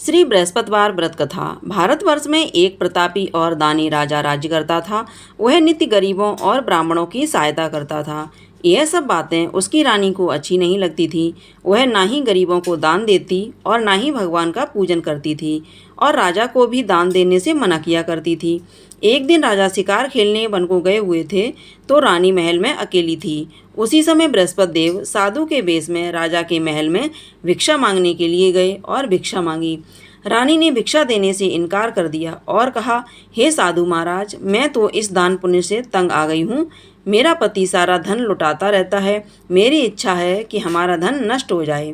श्री बृहस्पतिवार व्रत कथा। भारतवर्ष में एक प्रतापी और दानी राजा राज्य करता था। वह नित्य गरीबों और ब्राह्मणों की सहायता करता था। यह सब बातें उसकी रानी को अच्छी नहीं लगती थी। वह ना ही गरीबों को दान देती और ना ही भगवान का पूजन करती थी, और राजा को भी दान देने से मना किया करती थी। एक दिन राजा शिकार खेलने वन को गए हुए थे, तो रानी महल में अकेली थी। उसी समय बृहस्पति देव साधु के वेश में राजा के महल में भिक्षा मांगने के लिए गए और भिक्षा मांगी। रानी ने भिक्षा देने से इनकार कर दिया और कहा, हे साधु महाराज, मैं तो इस दान पुण्य से तंग आ गई हूँ। मेरा पति सारा धन लुटाता रहता है। मेरी इच्छा है कि हमारा धन नष्ट हो जाए,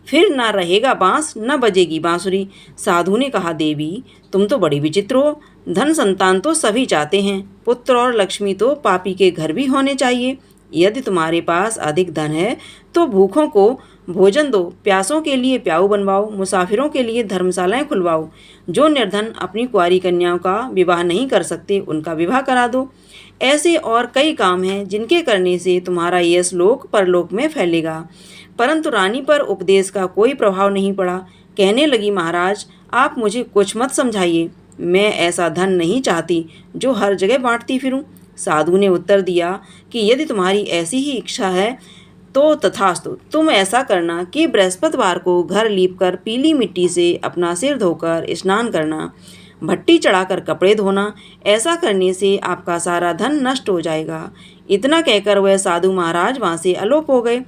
फिर न रहेगा बांस न बजेगी बांसुरी। साधु ने कहा, देवी, तुम तो बड़ी विचित्र हो। धन संतान तो सभी चाहते हैं, पुत्र और लक्ष्मी तो पापी के घर भी होने चाहिए। यदि तुम्हारे पास अधिक धन है तो भूखों को भोजन दो, प्यासों के लिए प्याऊ बनवाओ, मुसाफिरों के लिए धर्मशालाएं खुलवाओ। जो निर्धन अपनी कुंवारी कन्याओं का विवाह नहीं कर सकते, उनका विवाह करा दो। ऐसे और कई काम हैं जिनके करने से तुम्हारा यश लोक परलोक में फैलेगा। परंतु रानी पर उपदेश का कोई प्रभाव नहीं पड़ा। कहने लगी, महाराज, आप मुझे कुछ मत समझाइए। मैं ऐसा धन नहीं चाहती जो हर जगह बांटती फिरूं। साधु ने उत्तर दिया कि यदि तुम्हारी ऐसी ही इच्छा है तो तथास्तु। तुम ऐसा करना कि बृहस्पतिवार को घर लीपकर पीली मिट्टी से अपना सिर धोकर स्नान करना, भट्टी चढ़ाकर कपड़े धोना। ऐसा करने से आपका सारा धन नष्ट हो जाएगा। इतना कहकर वह साधु महाराज वहाँ से अलोप हो गए।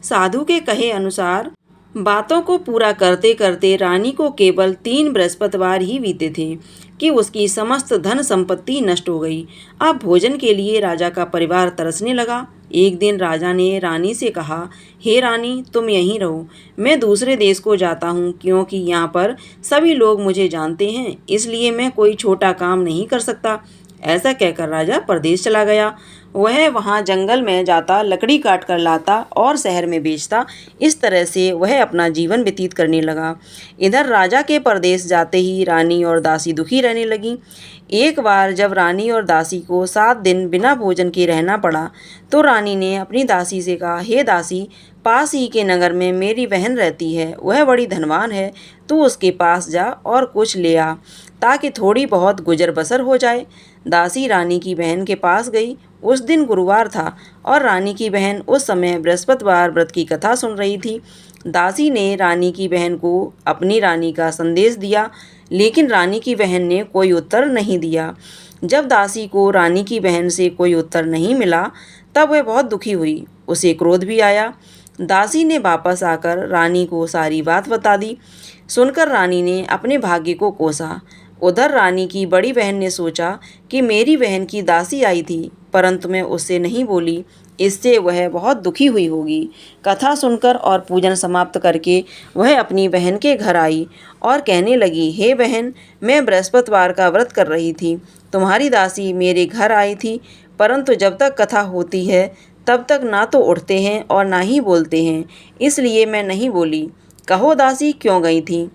साधु के कहे अनुसार बातों को पूरा करते करते रानी को केवल 3 बृहस्पतिवार ही बीते थे कि उसकी समस्त धन संपत्ति नष्ट हो गई। अब भोजन के लिए राजा का परिवार तरसने लगा। एक दिन राजा ने रानी से कहा, हे रानी, तुम यहीं रहो, मैं दूसरे देश को जाता हूँ, क्योंकि यहाँ पर सभी लोग मुझे जानते हैं, इसलिए मैं कोई छोटा काम नहीं कर सकता। ऐसा कहकर राजा परदेश चला गया। वह वहाँ जंगल में जाता, लकड़ी काट कर लाता और शहर में बेचता। इस तरह से वह अपना जीवन व्यतीत करने लगा। इधर राजा के परदेश जाते ही रानी और दासी दुखी रहने लगी। एक बार जब रानी और दासी को 7 दिन बिना भोजन के रहना पड़ा, तो रानी ने अपनी दासी से कहा, हे दासी, पास ही के नगर में मेरी बहन रहती है, वह बड़ी धनवान है। तू उसके पास जा और कुछ ले आ, ताकि थोड़ी बहुत गुजर बसर हो जाए। दासी रानी की बहन के पास गई। उस दिन गुरुवार था और रानी की बहन उस समय बृहस्पतिवार व्रत की कथा सुन रही थी। दासी ने रानी की बहन को अपनी रानी का संदेश दिया, लेकिन रानी की बहन ने कोई उत्तर नहीं दिया। जब दासी को रानी की बहन से कोई उत्तर नहीं मिला, तब वह बहुत दुखी हुई। उसे क्रोध भी आया। दासी ने वापस आकर रानी को सारी बात बता दी। सुनकर रानी ने अपने भाग्य को कोसा। उधर रानी की बड़ी बहन ने सोचा कि मेरी बहन की दासी आई थी, परंतु मैं उससे नहीं बोली, इससे वह बहुत दुखी हुई होगी। कथा सुनकर और पूजन समाप्त करके वह अपनी बहन के घर आई और कहने लगी, हे बहन, मैं बृहस्पतिवार का व्रत कर रही थी। तुम्हारी दासी मेरे घर आई थी, परंतु जब तक कथा होती है तब तक ना तो उठते हैं और ना ही बोलते हैं, इसलिए मैं नहीं बोली। कहो दासी, क्यों गई थी?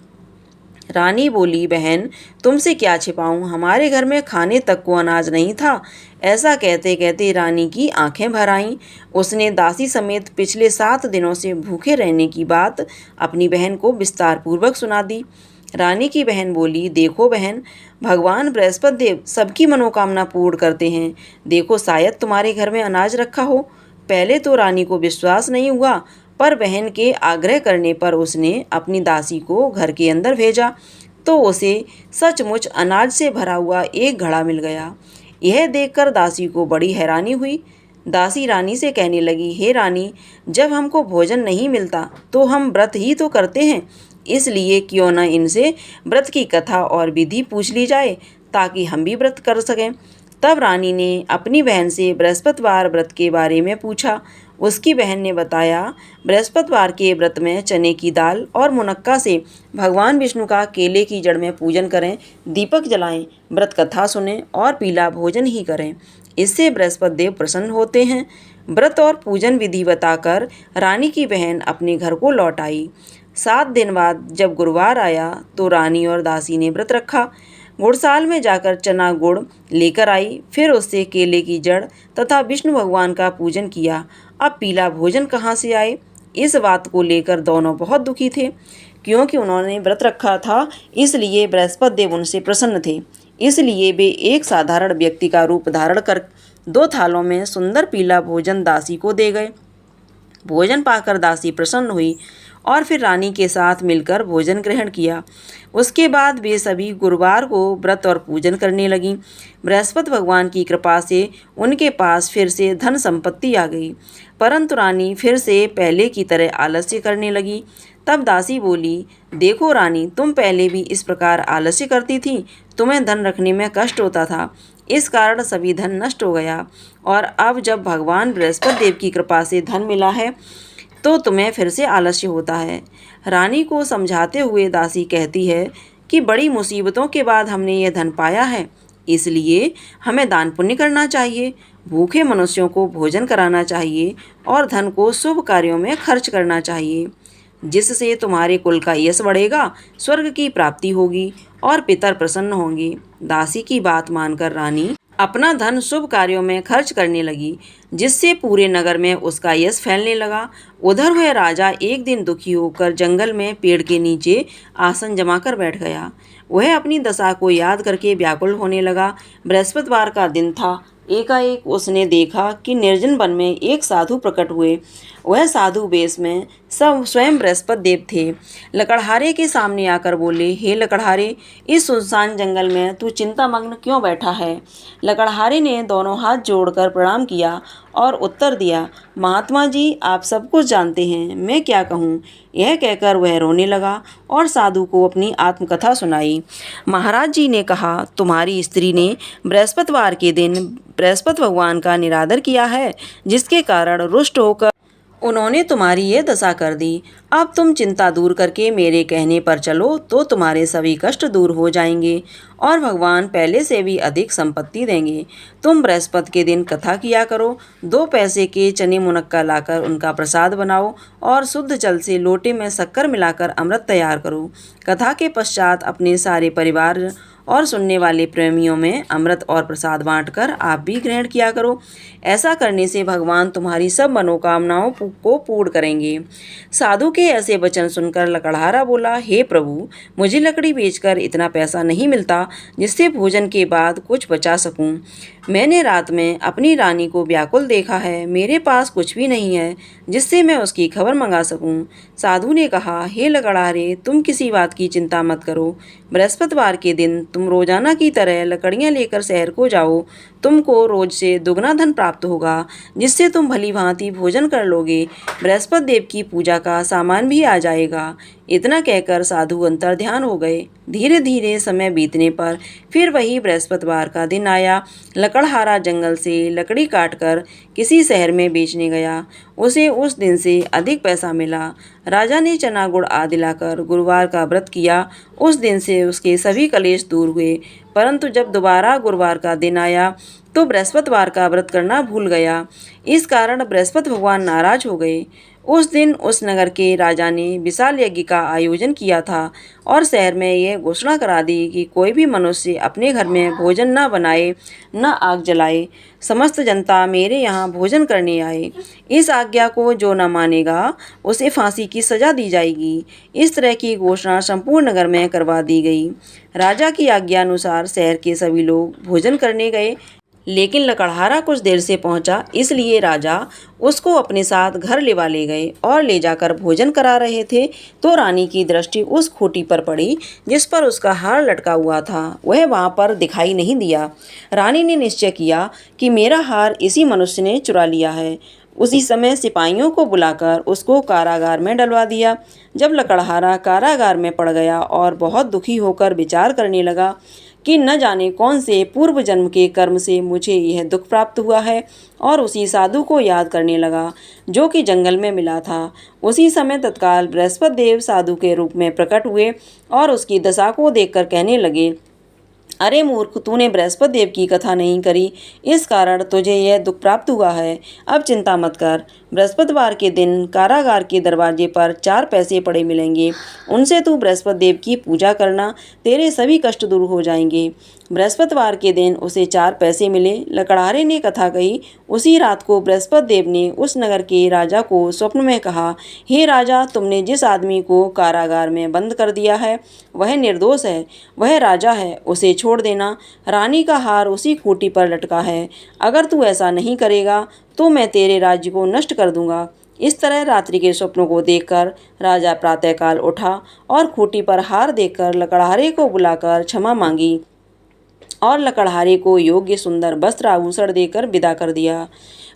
रानी बोली, बहन, तुमसे क्या छिपाऊं, हमारे घर में खाने तक को अनाज नहीं था। ऐसा कहते कहते रानी की आंखें भर आईं। उसने दासी समेत पिछले 7 दिनों से भूखे रहने की बात अपनी बहन को विस्तार पूर्वक सुना दी। रानी की बहन बोली, देखो बहन, भगवान बृहस्पति देव सबकी मनोकामना पूर्ण करते हैं। देखो, शायद तुम्हारे घर में अनाज रखा हो। पहले तो रानी को विश्वास नहीं हुआ, पर बहन के आग्रह करने पर उसने अपनी दासी को घर के अंदर भेजा, तो उसे सचमुच अनाज से भरा हुआ एक घड़ा मिल गया। यह देखकर दासी को बड़ी हैरानी हुई। दासी रानी से कहने लगी, हे रानी, जब हमको भोजन नहीं मिलता तो हम व्रत ही तो करते हैं, इसलिए क्यों न इनसे व्रत की कथा और विधि पूछ ली जाए, ताकि हम भी व्रत कर सकें। तब रानी ने अपनी बहन से बृहस्पतिवार व्रत के बारे में पूछा। उसकी बहन ने बताया, बृहस्पतिवार के व्रत में चने की दाल और मुनक्का से भगवान विष्णु का केले की जड़ में पूजन करें, दीपक जलाएं, व्रत कथा सुनें और पीला भोजन ही करें। इससे बृहस्पति देव प्रसन्न होते हैं। व्रत और पूजन विधि बताकर रानी की बहन अपने घर को लौट आई। 7 दिन बाद जब गुरुवार आया तो रानी और दासी ने व्रत रखा। गुड़साल में जाकर चना गुड़ लेकर आई, फिर उससे केले की जड़ तथा विष्णु भगवान का पूजन किया। अब पीला भोजन कहाँ से आए, इस बात को लेकर दोनों बहुत दुखी थे। क्योंकि उन्होंने व्रत रखा था, इसलिए बृहस्पति देव उनसे प्रसन्न थे। इसलिए वे एक साधारण व्यक्ति का रूप धारण कर 2 थालों में सुंदर पीला भोजन दासी को दे गए। भोजन पाकर दासी प्रसन्न हुई और फिर रानी के साथ मिलकर भोजन ग्रहण किया। उसके बाद वे सभी गुरुवार को व्रत और पूजन करने लगीं। बृहस्पति भगवान की कृपा से उनके पास फिर से धन संपत्ति आ गई, परंतु रानी फिर से पहले की तरह आलस्य करने लगी। तब दासी बोली, देखो रानी, तुम पहले भी इस प्रकार आलस्य करती थी, तुम्हें धन रखने में कष्ट होता था, इस कारण सभी धन नष्ट हो गया, और अब जब भगवान बृहस्पति देव की कृपा से धन मिला है तो तुम्हें फिर से आलस्य होता है। रानी को समझाते हुए दासी कहती है कि बड़ी मुसीबतों के बाद हमने यह धन पाया है, इसलिए हमें दान पुण्य करना चाहिए, भूखे मनुष्यों को भोजन कराना चाहिए और धन को शुभ कार्यों में खर्च करना चाहिए, जिससे तुम्हारे कुल का यश बढ़ेगा, स्वर्ग की प्राप्ति होगी और पितर प्रसन्न होंगे। दासी की बात मानकर रानी अपना धन शुभ कार्यों में खर्च करने लगी, जिससे पूरे नगर में उसका यश फैलने लगा। उधर वह राजा एक दिन दुखी होकर जंगल में पेड़ के नीचे आसन जमाकर बैठ गया। वह अपनी दशा को याद करके व्याकुल होने लगा। बृहस्पतिवार का दिन था। एकाएक उसने देखा कि निर्जन वन में एक साधु प्रकट हुए। वह साधु वेश में सब स्वयं बृहस्पति देव थे। लकड़हारे के सामने आकर बोले, हे लकड़हारे, इस सुनसान जंगल में तू चिंतामग्न क्यों बैठा है? लकड़हारे ने दोनों हाथ जोड़कर प्रणाम किया और उत्तर दिया, महात्मा जी, आप सब कुछ जानते हैं, मैं क्या कहूँ। यह कहकर वह रोने लगा और साधु को अपनी आत्मकथा सुनाई। महाराज जी ने कहा, तुम्हारी स्त्री ने बृहस्पतिवार के दिन बृहस्पति भगवान का निरादर किया है, जिसके कारण रुष्ट होकर उन्होंने तुम्हारी ये दशा कर दी। अब तुम चिंता दूर करके मेरे कहने पर चलो तो तुम्हारे सभी कष्ट दूर हो जाएंगे और भगवान पहले से भी अधिक संपत्ति देंगे। तुम बृहस्पति के दिन कथा किया करो। 2 पैसे के चने मुनक्का लाकर उनका प्रसाद बनाओ और शुद्ध जल से लोटे में शक्कर मिलाकर अमृत तैयार करो। कथा के पश्चात अपने सारे परिवार और सुनने वाले प्रेमियों में अमृत और प्रसाद बांटकर आप भी ग्रहण किया करो। ऐसा करने से भगवान तुम्हारी सब मनोकामनाओं को पूर्ण करेंगे। साधु के ऐसे वचन सुनकर लकड़हारा बोला, हे प्रभु, मुझे लकड़ी बेचकर इतना पैसा नहीं मिलता जिससे भोजन के बाद कुछ बचा सकूं। मैंने रात में अपनी रानी को व्याकुल देखा है, मेरे पास कुछ भी नहीं है जिससे मैं उसकी खबर मंगा सकूं। साधु ने कहा, हे लकड़हारे, तुम किसी बात की चिंता मत करो। बृहस्पतिवार के दिन तुम रोजाना की तरह लकड़ियां लेकर शहर को जाओ। तुमको रोज से दुगना धन प्राप्त होगा, जिससे तुम भली भांति भोजन कर लोगे। बृहस्पति देव की पूजा का सामान भी आ जाएगा। इतना कहकर साधु अंतर्ध्यान हो गए। धीरे धीरे समय बीतने पर फिर वही बृहस्पतिवार का दिन आया। लकड़हारा जंगल से लकड़ी काटकर किसी शहर में बेचने गया। उसे उस दिन से अधिक पैसा मिला। राजा ने चना गुड़ आदि लाकर गुरुवार का व्रत किया। उस दिन से उसके सभी कलेश दूर हुए, परंतु जब दोबारा गुरुवार का दिन आया तो बृहस्पतिवार का व्रत करना भूल गया। इस कारण बृहस्पति भगवान नाराज हो गए। उस दिन उस नगर के राजा ने विशाल यज्ञ का आयोजन किया था और शहर में यह घोषणा करा दी कि कोई भी मनुष्य अपने घर में भोजन न बनाए, न आग जलाए। समस्त जनता मेरे यहाँ भोजन करने आए। इस आज्ञा को जो न मानेगा उसे फांसी की सजा दी जाएगी। इस तरह की घोषणा संपूर्ण नगर में करवा दी गई। राजा की आज्ञा अनुसार शहर के सभी लोग भोजन करने गए, लेकिन लकड़हारा कुछ देर से पहुंचा, इसलिए राजा उसको अपने साथ घर लेवा ले गए और ले जाकर भोजन करा रहे थे तो रानी की दृष्टि उस खूंटी पर पड़ी जिस पर उसका हार लटका हुआ था। वह वहां पर दिखाई नहीं दिया। रानी ने निश्चय किया कि मेरा हार इसी मनुष्य ने चुरा लिया है। उसी समय सिपाहियों को बुलाकर उसको कारागार में डलवा दिया। जब लकड़हारा कारागार में पड़ गया और बहुत दुखी होकर विचार करने लगा कि न जाने कौन से पूर्व जन्म के कर्म से मुझे यह दुख प्राप्त हुआ है, और उसी साधु को याद करने लगा जो कि जंगल में मिला था। उसी समय तत्काल बृहस्पति देव साधु के रूप में प्रकट हुए और उसकी दशा को देखकर कहने लगे, अरे मूर्ख, तूने बृहस्पति देव की कथा नहीं करी, इस कारण तुझे यह दुख प्राप्त हुआ है। अब चिंता मत कर, बृहस्पतिवार के दिन कारागार के दरवाजे पर 4 पैसे पड़े मिलेंगे, उनसे तू बृहस्पति देव की पूजा करना, तेरे सभी कष्ट दूर हो जाएंगे। बृहस्पतिवार के दिन उसे 4 पैसे मिले। लकड़हारे ने कथा कही। उसी रात को बृहस्पति देव ने उस नगर के राजा को स्वप्न में कहा, हे राजा, तुमने जिस आदमी को कारागार में बंद कर दिया है वह निर्दोष है, वह राजा है, उसे छोड़ देना। रानी का हार उसी खूंटी पर लटका है, अगर तू ऐसा नहीं करेगा तो मैं तेरे राज्य को नष्ट कर दूंगा। इस तरह रात्रि के स्वप्नों को देखकर राजा प्रातःकाल उठा और खूंटी पर हार देखकर लकड़हारे को बुलाकर क्षमा मांगी और लकड़हारे को योग्य सुंदर वस्त्र आभूषण देकर विदा कर दिया।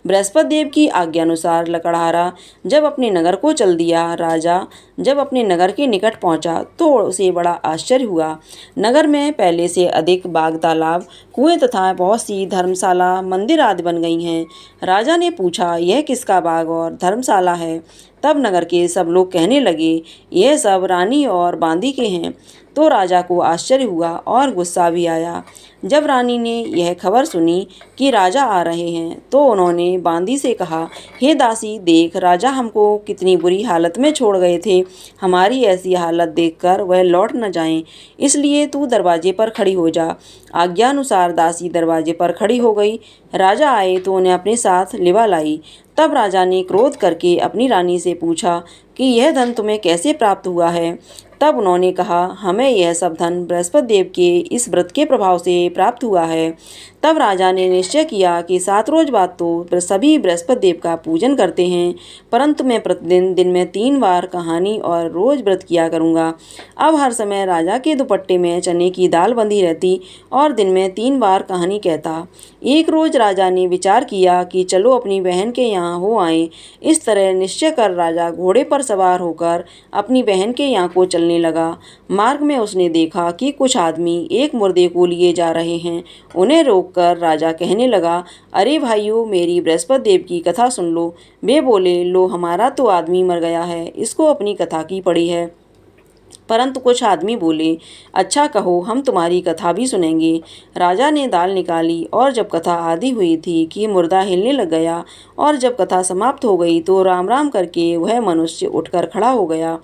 बृहस्पति देव की आज्ञानुसार लकड़हारा जब अपने नगर को चल दिया। राजा जब अपने नगर के निकट पहुंचा तो उसे बड़ा आश्चर्य हुआ। नगर में पहले से अधिक बाग, तालाब, कुएं तथा बहुत सी धर्मशाला, मंदिर आदि बन गई हैं। राजा ने पूछा, यह किसका बाग और धर्मशाला है? तब नगर के सब लोग कहने लगे, यह सब रानी और बांदी के हैं। तो राजा को आश्चर्य हुआ और गुस्सा भी आया। जब रानी ने यह खबर सुनी कि राजा आ रहे हैं तो उन्होंने बांदी से कहा, हे दासी, देख राजा हमको कितनी बुरी हालत में छोड़ गए थे। हमारी ऐसी हालत देखकर वह लौट न जाएं, इसलिए तू दरवाजे पर खड़ी हो जा। आज्ञानुसार दासी दरवाजे पर खड़ी हो गई। राजा आए तो उन्हें अपने साथ लिवा लाई। तब राजा ने क्रोध करके अपनी रानी से पूछा कि यह धन तुम्हें कैसे प्राप्त हुआ है? तब उन्होंने कहा, हमें यह सब धन बृहस्पति देव के इस व्रत के प्रभाव से प्राप्त हुआ है। तब राजा ने निश्चय किया कि 7 रोज बाद तो सभी बृहस्पति देव का पूजन करते हैं, परंतु मैं प्रतिदिन दिन में 3 बार कहानी और रोज व्रत किया करूँगा। अब हर समय राजा के दुपट्टे में चने की दाल बंधी रहती और दिन में 3 बार कहानी कहता। एक रोज राजा ने विचार किया कि चलो अपनी बहन के यहाँ हो आए। इस तरह निश्चय कर राजा घोड़े पर सवार होकर अपनी बहन के यहाँ को चलने लगा। मार्ग में उसने देखा कि कुछ आदमी एक मुर्दे को लिए जा रहे हैं। उन्हें रोककर राजा कहने लगा, अरे भाइयों, मेरी बृहस्पति देव की कथा सुन लो। वे बोले, लो, हमारा तो आदमी मर गया है, इसको अपनी कथा की पड़ी है। परंतु कुछ आदमी बोले, अच्छा कहो, हम तुम्हारी कथा भी सुनेंगे। राजा ने दाल निकाली और जब कथा आधी हुई थी कि मुर्दा हिलने लग गया और जब कथा समाप्त हो गई तो राम राम करके वह मनुष्य उठकर खड़ा हो गया।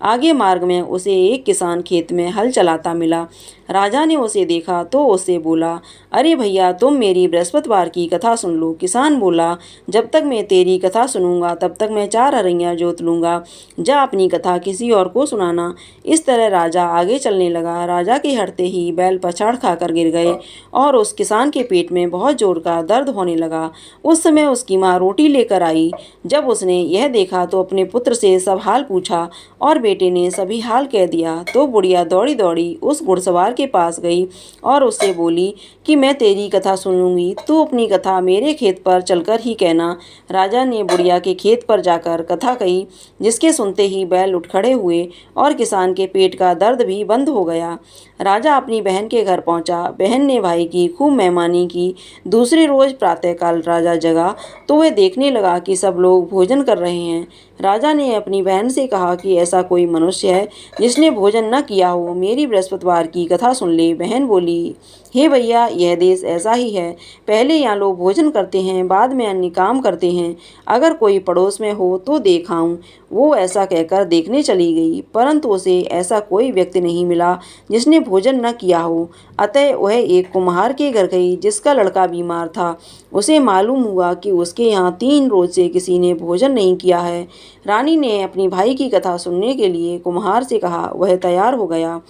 आगे मार्ग में उसे एक किसान खेत में हल चलाता मिला। राजा ने उसे देखा तो उससे बोला, अरे भैया, तुम मेरी बृहस्पतिवार की कथा सुन लो। किसान बोला, जब तक मैं तेरी कथा सुनूंगा तब तक मैं 4 अरैया जोत लूँगा। जा अपनी कथा किसी और को सुनाना। इस तरह राजा आगे चलने लगा। राजा के हटते ही बैल पछाड़ खाकर गिर गए और उस किसान के पेट में बहुत जोर का दर्द होने लगा। उस समय उसकी माँ रोटी लेकर आई। जब उसने यह देखा तो अपने पुत्र से सब हाल पूछा और बेटे ने सभी हाल कह दिया। तो बुढ़िया दौड़ी दौड़ी उस घुड़सवार के पास गई और उससे बोली कि मैं तेरी कथा सुनूंगी, तू अपनी कथा मेरे खेत पर चलकर ही कहना। राजा ने बुढ़िया के खेत पर जाकर कथा कही, जिसके सुनते ही बैल उठ खड़े हुए और किसान के पेट का दर्द भी बंद हो गया। राजा अपनी बहन के घर पहुंचा। बहन ने भाई की खूब मेहमानी की। दूसरे रोज प्रातःकाल राजा जगा तो वह देखने लगा कि सब लोग भोजन कर रहे हैं। राजा ने अपनी बहन से कहा कि ऐसा कोई मनुष्य है जिसने भोजन न किया हो, मेरी बृहस्पतिवार की कथा सुन ले। बहन बोली, हे भैया, यह देश ऐसा ही है, पहले यहाँ लोग भोजन करते हैं, बाद में अन्य काम करते हैं। अगर कोई पड़ोस में हो तो देखाऊं। वो ऐसा कहकर देखने चली गई, परंतु उसे ऐसा कोई व्यक्ति नहीं मिला जिसने भोजन न किया हो। अतः वह एक कुम्हार के घर गई जिसका लड़का बीमार था। उसे मालूम हुआ कि उसके यहाँ 3 रोज से किसी ने भोजन नहीं किया है। रानी ने अपनी भाई की कथा सुनने के लिए कुम्हार से कहा। वह तैयार हो गया।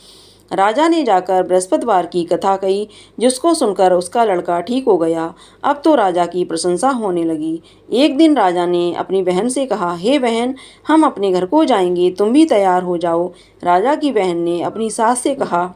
राजा ने जाकर बृहस्पतिवार की कथा कही, जिसको सुनकर उसका लड़का ठीक हो गया। अब तो राजा की प्रशंसा होने लगी। एक दिन राजा ने अपनी बहन से कहा, हे बहन, हम अपने घर को जाएंगे, तुम भी तैयार हो जाओ। राजा की बहन ने अपनी सास से कहा।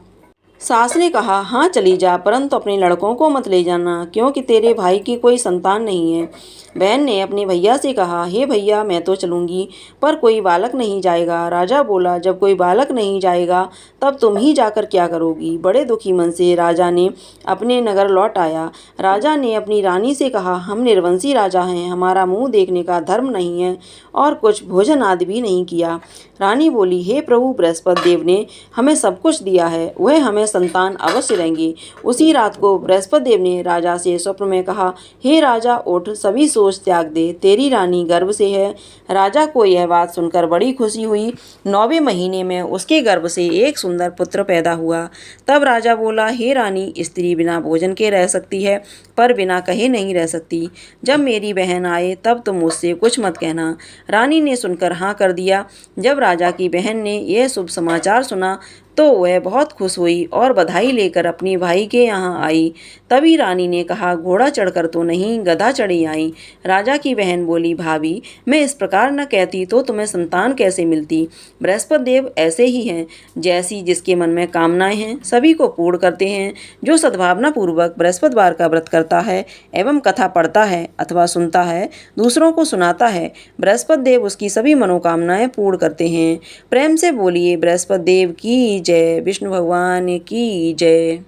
सास ने कहा, हाँ चली जा, परंतु अपने लड़कों को मत ले जाना, क्योंकि तेरे भाई की कोई संतान नहीं है। बहन ने अपने भैया से कहा, हे भैया, मैं तो चलूंगी, पर कोई बालक नहीं जाएगा। राजा बोला, जब कोई बालक नहीं जाएगा तब तुम ही जाकर क्या करोगी? बड़े दुखी मन से राजा ने अपने नगर लौट आया। राजा ने अपनी रानी से कहा, हम निर्वंशी राजा हैं, हमारा मुँह देखने का धर्म नहीं है और कुछ भोजन आदि भी नहीं किया। रानी बोली, हे प्रभु, बृहस्पति देव ने हमें सब कुछ दिया है, वह हमें संतान अवश्य देंगे। उसी रात को बृहस्पति देव ने राजा से स्वप्न में कहा, हे राजा, उठ, सभी सोच त्याग दे, तेरी रानी गर्भ से है। राजा को यह बात सुनकर बड़ी खुशी हुई। 9वें महीने में उसके गर्भ से एक सुंदर पुत्र पैदा हुआ। तब राजा बोला, हे रानी, स्त्री बिना भोजन के रह सकती है, पर बिना कहे नहीं रह सकती। जब मेरी बहन आए तब तुम मुझसे कुछ मत कहना। रानी ने सुनकर हाँ कर दिया। जब राजा की बहन ने यह शुभ समाचार सुना तो वह बहुत खुश हुई और बधाई लेकर अपनी भाई के यहाँ आई। तभी रानी ने कहा, घोड़ा चढ़कर तो नहीं, गधा चढ़ी आई। राजा की बहन बोली, भाभी, मैं इस प्रकार न कहती तो तुम्हें संतान कैसे मिलती। बृहस्पति देव ऐसे ही हैं, जैसी जिसके मन में कामनाएं हैं सभी को पूर्ण करते हैं। जो सद्भावना पूर्वक बृहस्पतिवार का व्रत करता है एवं कथा पढ़ता है अथवा सुनता है, दूसरों को सुनाता है, बृहस्पति देव उसकी सभी मनोकामनाएं पूर्ण करते हैं। प्रेम से बोलिए, बृहस्पति देव की जय, विष्णु भगवान की जय।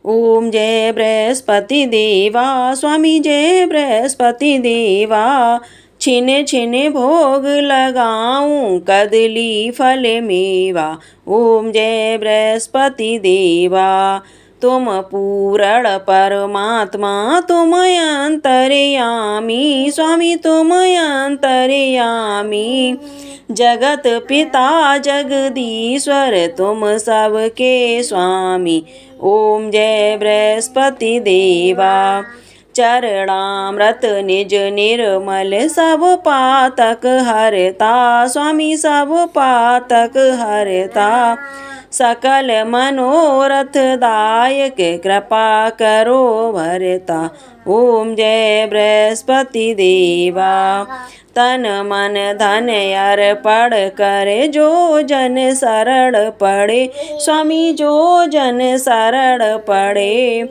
ओम जय बृहस्पति देवा, स्वामी जय बृहस्पति देवा। छिने छिने भोग लगाऊं, कदली फल मेवा। ओम जय बृहस्पति देवा। तुम पूरण परमात्मा, तुम अंतर्यामी, स्वामी तुम अंतर्यामी। जगत पिता जगदीश्वर, तुम सबके स्वामी। ओम जय बृहस्पति देवा। चरणामृत निज निर्मल, सब पातक हरता, स्वामी सब पातक हरता। सकल मनोरथ दायक, कृपा करो भरता। ओम जय बृहस्पति देवा। तन मन धन अर्पण करे, जो जन शरण पड़े, स्वामी जो जन शरण पड़े।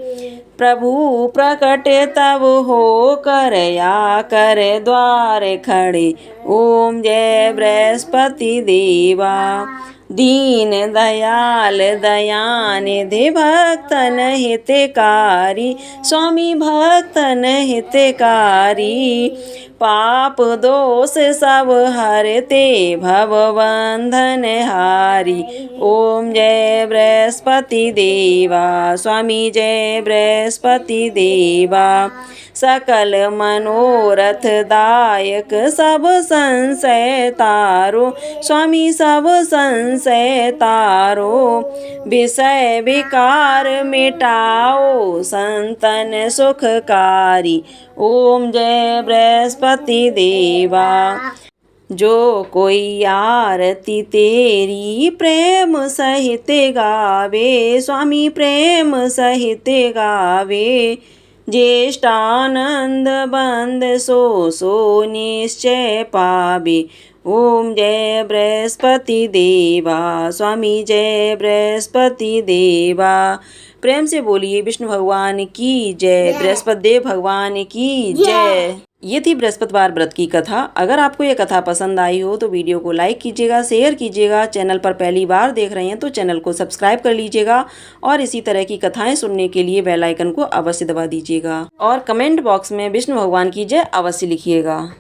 प्रभु प्रकट तब हो कर, या कर द्वार खड़े। ओम जय बृहस्पति देवा। दीन दयाल दयानिधि, भक्तन हितकारी, स्वामी भक्तन हितकारी। पाप दोष सब हरते, भव बंधन हारी। ओम जय बृहस्पति देवा, स्वामी जय बृहस्पति देवा। सकल मनोरथ दायक, सब संशय तारो, स्वामी सब संशय तारो। विषय विकार मिटाओ, संतन सुखकारी। ओम जय बृहस्पति देवा। जो कोई आरती तेरी प्रेम सहित गावे, स्वामी प्रेम सहित गावे। ज्येष्ठानंद बंद सो निश्चय पावे। ओम जय बृहस्पति देवा, स्वामी जय बृहस्पति देवा। प्रेम से बोलिए, विष्णु भगवान की जय, बृहस्पति देव भगवान की जय। ये थी बृहस्पतिवार व्रत की कथा। अगर आपको ये कथा पसंद आई हो तो वीडियो को लाइक कीजिएगा, शेयर कीजिएगा। चैनल पर पहली बार देख रहे हैं तो चैनल को सब्सक्राइब कर लीजिएगा और इसी तरह की कथाएं सुनने के लिए बेल आइकन को अवश्य दबा दीजिएगा और कमेंट बॉक्स में विष्णु भगवान की जय अवश्य लिखिएगा।